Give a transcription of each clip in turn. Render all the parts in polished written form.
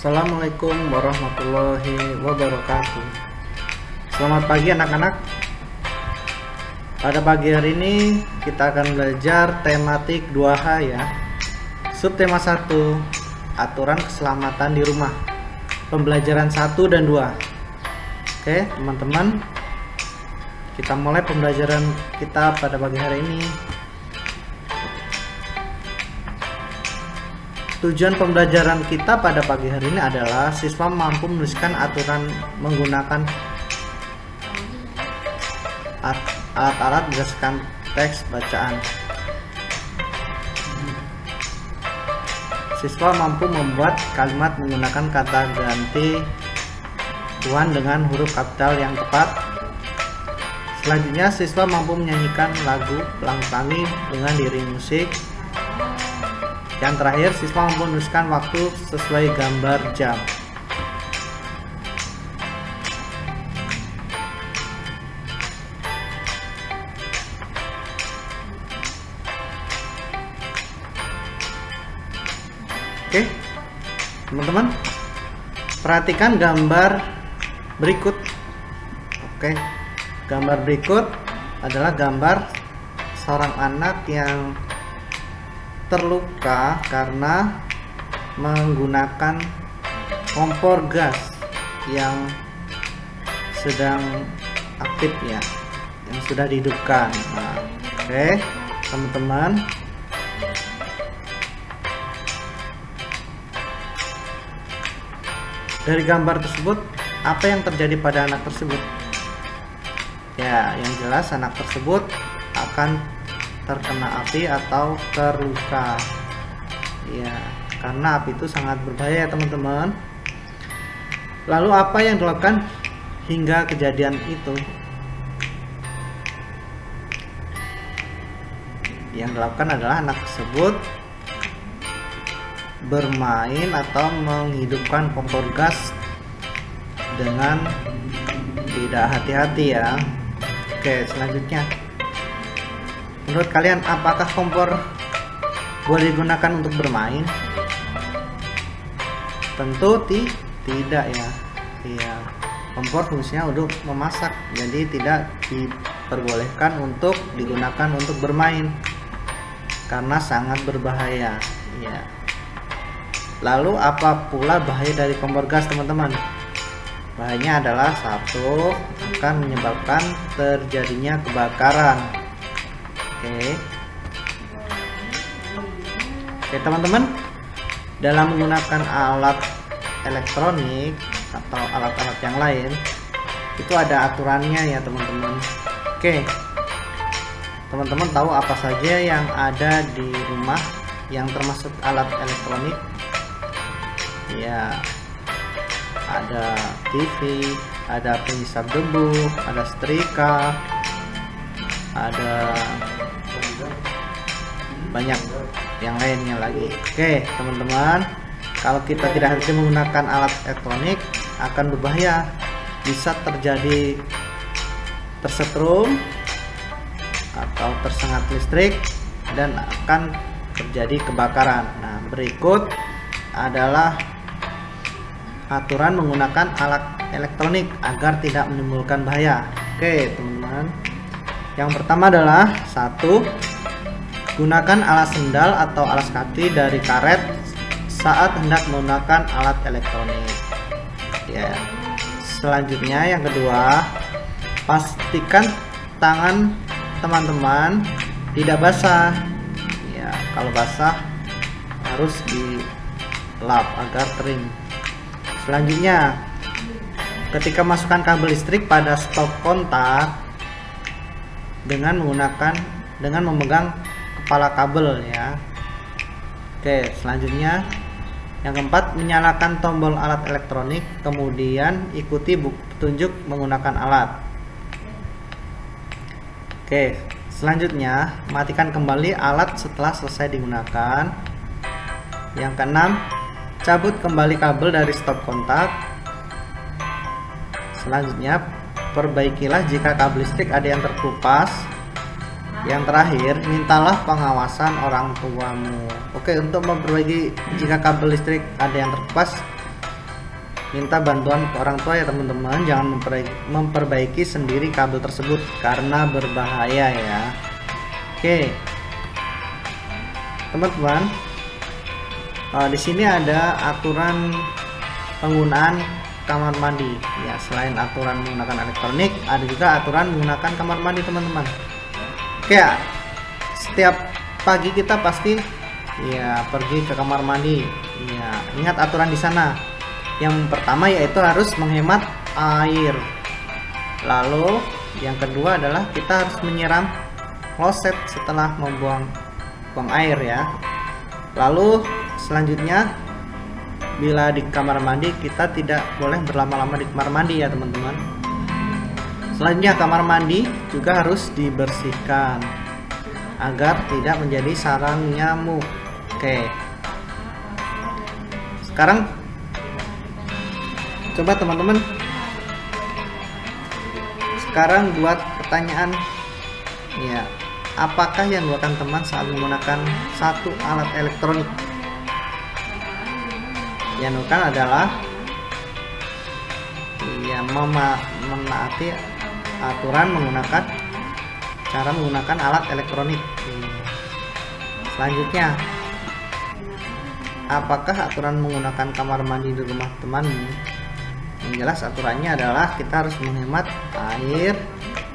Assalamualaikum warahmatullahi wabarakatuh. Selamat pagi anak-anak. Pada pagi hari ini kita akan belajar tematik 2H ya. Subtema 1, aturan keselamatan di rumah. Pembelajaran 1 dan 2. Oke, teman-teman. Kita mulai pembelajaran kita pada pagi hari ini. Tujuan pembelajaran kita pada pagi hari ini adalah siswa mampu menuliskan aturan menggunakan alat-alat berdasarkan teks bacaan. Siswa mampu membuat kalimat menggunakan kata ganti tuan dengan huruf kapital yang tepat. Selanjutnya, siswa mampu menyanyikan lagu pelangi dengan diiringi musik. Yang terakhir, siswa mampu menuliskan waktu sesuai gambar jam. Oke, teman-teman, perhatikan gambar berikut. Oke, gambar berikut adalah gambar seorang anak yang terluka karena menggunakan kompor gas yang sedang aktif ya, yang sudah dihidupkan. Nah, oke, teman-teman, dari gambar tersebut apa yang terjadi pada anak tersebut? Ya, yang jelas anak tersebut akan terkena api atau terluka ya, karena api itu sangat berbahaya teman-teman. Lalu apa yang dilakukan hingga kejadian itu? Yang dilakukan adalah anak tersebut bermain atau menghidupkan kompor gas dengan tidak hati-hati ya. Oke, selanjutnya, menurut kalian apakah kompor boleh digunakan untuk bermain? Tentu tidak ya. Iya, kompor fungsinya untuk memasak, jadi tidak diperbolehkan untuk digunakan untuk bermain karena sangat berbahaya. Iya. Lalu apa pula bahaya dari kompor gas, teman-teman? Bahayanya adalah satu, akan menyebabkan terjadinya kebakaran. Oke, teman-teman, dalam menggunakan alat elektronik atau alat-alat yang lain itu ada aturannya ya teman-teman. Oke, teman-teman tahu apa saja yang ada di rumah yang termasuk alat elektronik? Ya, ada TV, ada penghisap debu, ada setrika, ada banyak yang lainnya lagi. Oke, teman-teman, kalau kita tidak hati menggunakan alat elektronik akan berbahaya, bisa terjadi tersetrum atau tersengat listrik dan akan terjadi kebakaran. Nah, berikut adalah aturan menggunakan alat elektronik agar tidak menimbulkan bahaya. Oke, teman-teman, yang pertama adalah satu, gunakan alas sendal atau alas kaki dari karet saat hendak menggunakan alat elektronik. Ya. Selanjutnya yang kedua, pastikan tangan teman-teman tidak basah. Ya, kalau basah harus dilap agar kering. Selanjutnya, ketika masukkan kabel listrik pada stop kontak dengan memegang kepala kabel ya. Oke, selanjutnya yang keempat, menyalakan tombol alat elektronik, kemudian ikuti petunjuk menggunakan alat. Oke, selanjutnya matikan kembali alat setelah selesai digunakan. Yang keenam, cabut kembali kabel dari stop kontak. Selanjutnya, perbaikilah jika kabel listrik ada yang terkelupas. Yang terakhir, mintalah pengawasan orang tuamu. Oke, untuk memperbaiki jika kabel listrik ada yang terkelupas, minta bantuan ke orang tua ya teman-teman. Jangan memperbaiki sendiri kabel tersebut karena berbahaya ya. Oke teman-teman, di sini ada aturan penggunaan kamar mandi ya. Selain aturan menggunakan elektronik, ada juga aturan menggunakan kamar mandi teman-teman. Oke, setiap pagi kita pasti ya pergi ke kamar mandi ya. Ingat aturan di sana. Yang pertama yaitu harus menghemat air. Lalu yang kedua adalah kita harus menyiram kloset setelah buang air ya. Lalu selanjutnya, bila di kamar mandi kita tidak boleh berlama-lama di kamar mandi ya teman-teman. Selanjutnya kamar mandi juga harus dibersihkan agar tidak menjadi sarang nyamuk. Oke, sekarang coba teman-teman sekarang buat pertanyaan ya. Apakah yang dilakukan teman saat menggunakan satu alat elektronik? Yang dilakukan adalah ya menaati aturan cara menggunakan alat elektronik. Selanjutnya, apakah aturan menggunakan kamar mandi di rumah temanmu? Yang jelas aturannya adalah kita harus menghemat air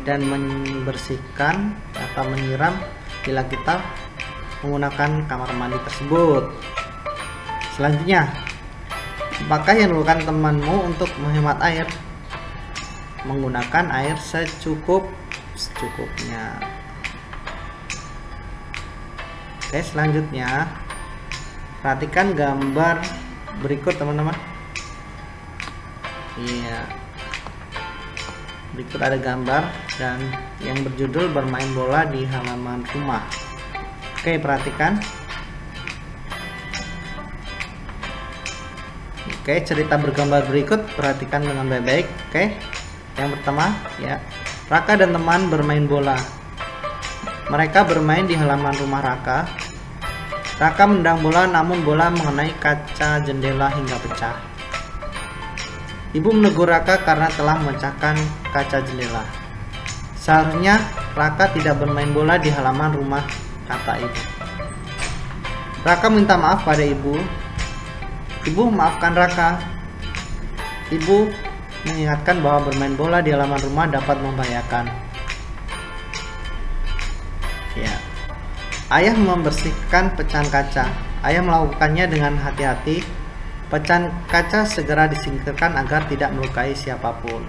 dan membersihkan atau menyiram bila kita menggunakan kamar mandi tersebut. Selanjutnya, apakah yang dilakukan temanmu untuk menghemat air? Menggunakan air secukupnya. Oke, selanjutnya perhatikan gambar berikut teman-teman. Iya, berikut ada gambar dan yang berjudul bermain bola di halaman rumah. Oke, perhatikan. Oke, cerita bergambar berikut perhatikan dengan baik-baik. Oke, yang pertama ya, Raka dan teman bermain bola. Mereka bermain di halaman rumah Raka. Raka menendang bola namun bola mengenai kaca jendela hingga pecah. Ibu menegur Raka karena telah memecahkan kaca jendela. Seharusnya Raka tidak bermain bola di halaman rumah, kata ibu. Raka minta maaf pada ibu. Ibu memaafkan Raka. Ibu mengingatkan bahwa bermain bola di halaman rumah dapat membahayakan. Ya. Ayah membersihkan pecahan kaca. Ayah melakukannya dengan hati-hati. Pecahan kaca segera disingkirkan agar tidak melukai siapapun.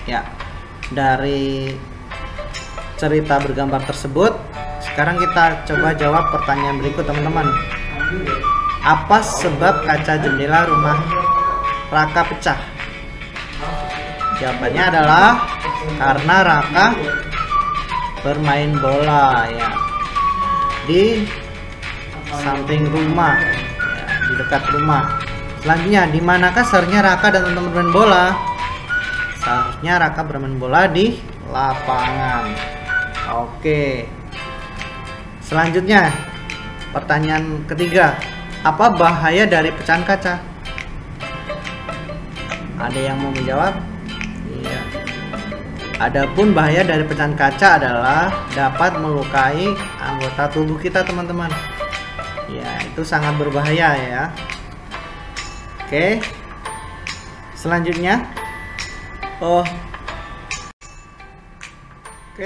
Ya, dari cerita bergambar tersebut, sekarang kita coba jawab pertanyaan berikut teman-teman. Apa sebab kaca jendela rumah Raka pecah? Jawabannya adalah karena Raka bermain bola ya di samping rumah ya, di dekat rumah. Selanjutnya, di manakah seharusnya Raka dan teman-teman bermain bola? Seharusnya Raka bermain bola di lapangan. Oke. Selanjutnya, pertanyaan ketiga, apa bahaya dari pecahan kaca? Ada yang mau menjawab? Iya. Adapun bahaya dari pecahan kaca adalah dapat melukai anggota tubuh kita, teman-teman. Ya, itu sangat berbahaya ya. Oke. Selanjutnya, oke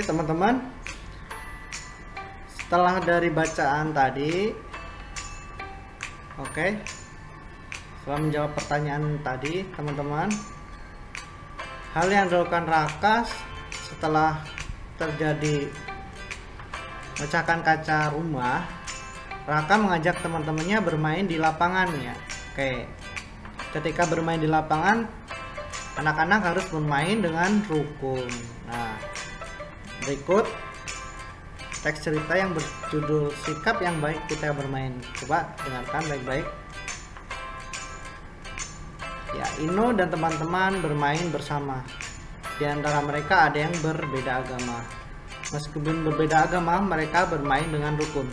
teman-teman. Setelah dari bacaan tadi, setelah menjawab pertanyaan tadi, teman-teman, hal yang dilakukan Raka setelah terjadi pecahkan kaca rumah, Raka mengajak teman-temannya bermain di lapangan ya. Oke, ketika bermain di lapangan, anak-anak harus bermain dengan rukun. Nah, berikut teks cerita yang berjudul Sikap yang Baik Ketika Bermain. Coba dengarkan baik-baik. Ya, Ino dan teman-teman bermain bersama. Di antara mereka ada yang berbeda agama. Meskipun berbeda agama, mereka bermain dengan rukun.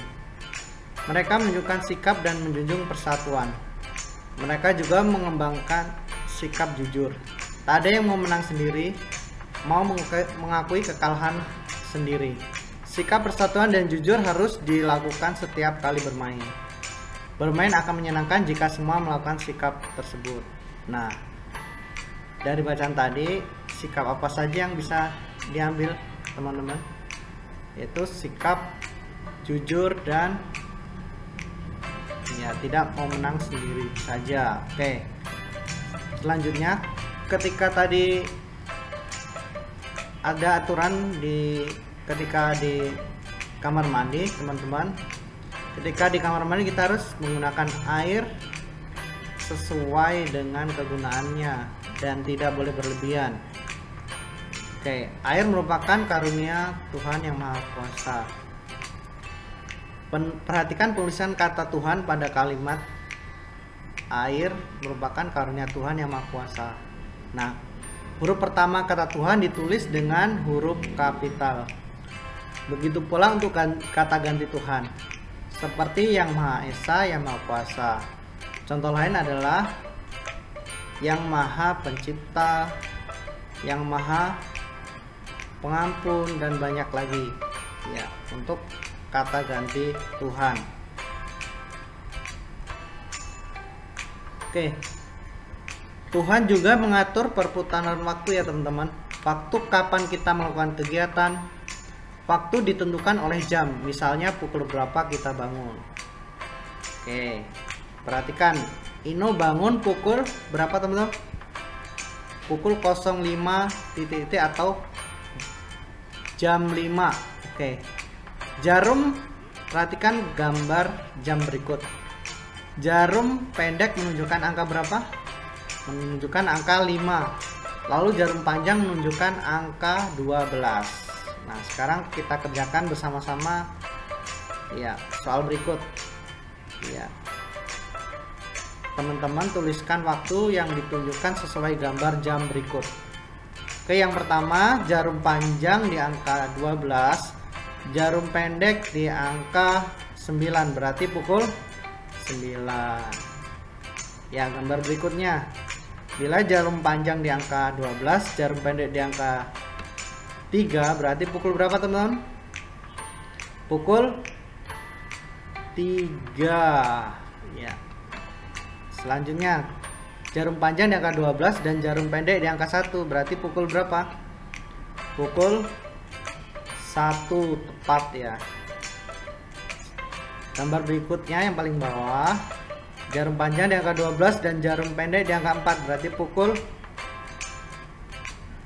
Mereka menunjukkan sikap dan menjunjung persatuan. Mereka juga mengembangkan sikap jujur. Tak ada yang mau menang sendiri, mau mengakui kekalahan sendiri. Sikap persatuan dan jujur harus dilakukan setiap kali bermain. Bermain akan menyenangkan jika semua melakukan sikap tersebut. Nah, dari bacaan tadi, sikap apa saja yang bisa diambil, teman-teman? Yaitu sikap jujur dan ya tidak mau menang sendiri saja. Oke. Selanjutnya, ketika tadi ada aturan ketika di kamar mandi, teman-teman. Ketika di kamar mandi kita harus menggunakan air sesuai dengan kegunaannya dan tidak boleh berlebihan. Oke, air merupakan karunia Tuhan yang Maha Kuasa. Perhatikan tulisan kata Tuhan pada kalimat air merupakan karunia Tuhan yang Maha Kuasa. Nah, huruf pertama kata Tuhan ditulis dengan huruf kapital. Begitu pula untuk kata ganti Tuhan, seperti yang Maha Esa, yang Maha Kuasa. Contoh lain adalah yang Maha Pencipta, yang Maha Pengampun, dan banyak lagi. Ya, untuk kata ganti Tuhan. Oke. Tuhan juga mengatur perputaran waktu ya teman-teman. Waktu kapan kita melakukan kegiatan, waktu ditentukan oleh jam. Misalnya pukul berapa kita bangun. Oke. Perhatikan, Ino bangun pukul berapa teman-teman? Pukul 05 atau jam 5. Oke. Jarum, perhatikan gambar jam berikut. Jarum pendek menunjukkan angka berapa? Menunjukkan angka 5. Lalu jarum panjang menunjukkan angka 12. Nah, sekarang kita kerjakan bersama-sama ya, soal berikut. Ya. Teman-teman tuliskan waktu yang ditunjukkan sesuai gambar jam berikut. Oke, yang pertama, jarum panjang di angka 12, jarum pendek di angka 9, berarti pukul 9. Ya, gambar berikutnya. Bila jarum panjang di angka 12, jarum pendek di angka 3, berarti pukul berapa teman-teman? Pukul 3. Ya. Selanjutnya, jarum panjang di angka 12 dan jarum pendek di angka 1, berarti pukul berapa? Pukul 1 tepat ya. Gambar berikutnya yang paling bawah, jarum panjang di angka 12 dan jarum pendek di angka 4, berarti pukul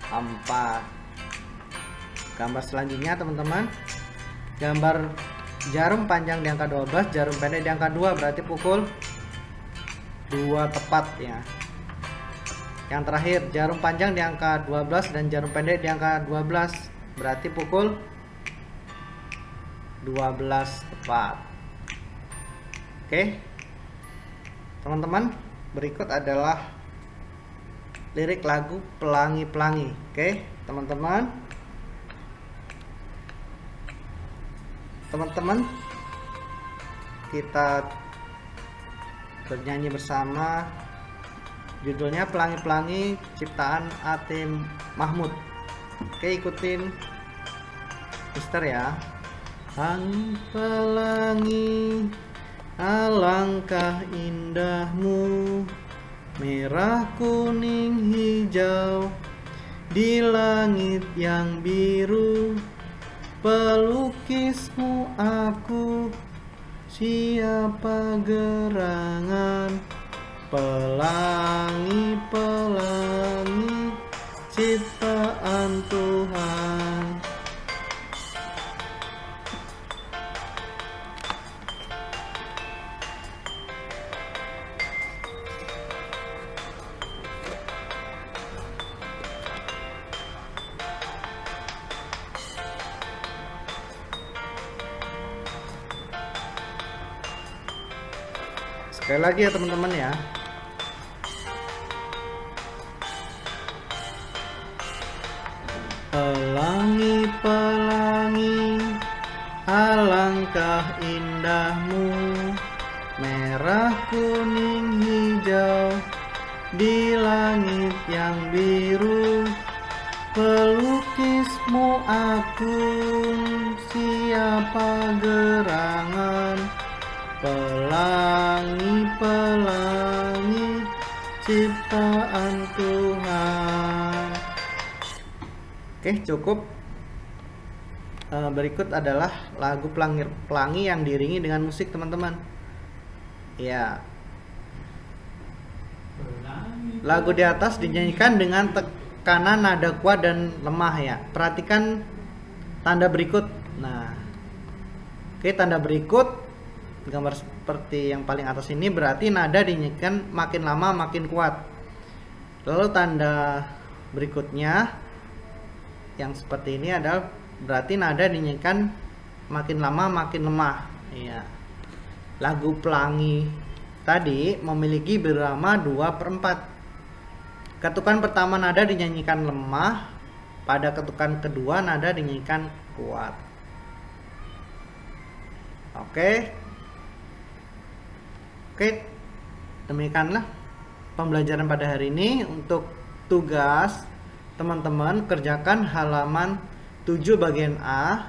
4. Gambar selanjutnya teman-teman, gambar jarum panjang di angka 12, jarum pendek di angka 2, berarti pukul 2 tepat ya. Yang terakhir, jarum panjang di angka 12 dan jarum pendek di angka 12, berarti pukul 12 tepat. Oke. Teman-teman, berikut adalah lirik lagu Pelangi-Pelangi. Oke, teman-teman. Teman-teman, kita bernyanyi bersama. Judulnya Pelangi-Pelangi, ciptaan A.T. Mahmud. Oke, ikutin Mister ya. Pelangi, alangkah indahmu, merah kuning hijau di langit yang biru. Pelukismu aku, siapa gerangan. Pelangi-pelangi, ciptaan Tuhan. Sekali lagi ya teman-teman ya. Pelangi-pelangi, Alangkah indahmu, merah kuning hijau, di langit yang biru, pelukismu agung, siapa gerangan, pelangi-pelangi ciptaan Tuhan. Oke, cukup. Berikut adalah lagu Pelangi yang diiringi dengan musik, teman-teman. Ya. Lagu di atas dinyanyikan dengan tekanan nada kuat dan lemah ya. Perhatikan tanda berikut. Nah, oke, tanda berikut gambar seperti yang paling atas ini berarti nada dinyanyikan makin lama makin kuat. Lalu tanda berikutnya yang seperti ini adalah berarti nada dinyanyikan makin lama makin lemah. Ya. Lagu Pelangi tadi memiliki birama 2/4. Ketukan pertama nada dinyanyikan lemah, pada ketukan kedua nada dinyanyikan kuat. Oke, demikianlah pembelajaran pada hari ini. Untuk tugas, teman-teman kerjakan halaman 7 bagian A.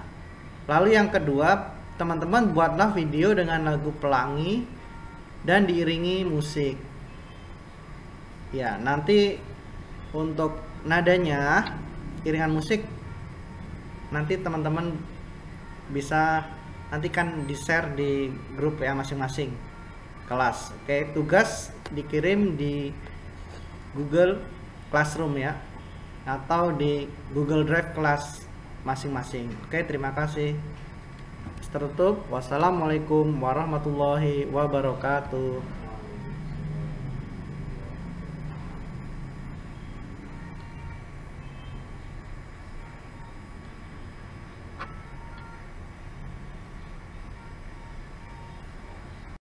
Lalu yang kedua, teman-teman buatlah video dengan lagu Pelangi dan diiringi musik. Ya, nanti untuk nadanya, iringan musik, nanti teman-teman bisa nantikan di-share di grup ya masing-masing kelas. Oke, tugas dikirim di Google Classroom ya, atau di Google Drive kelas masing-masing. Oke, terima kasih. Tertutup. Wassalamualaikum warahmatullahi wabarakatuh.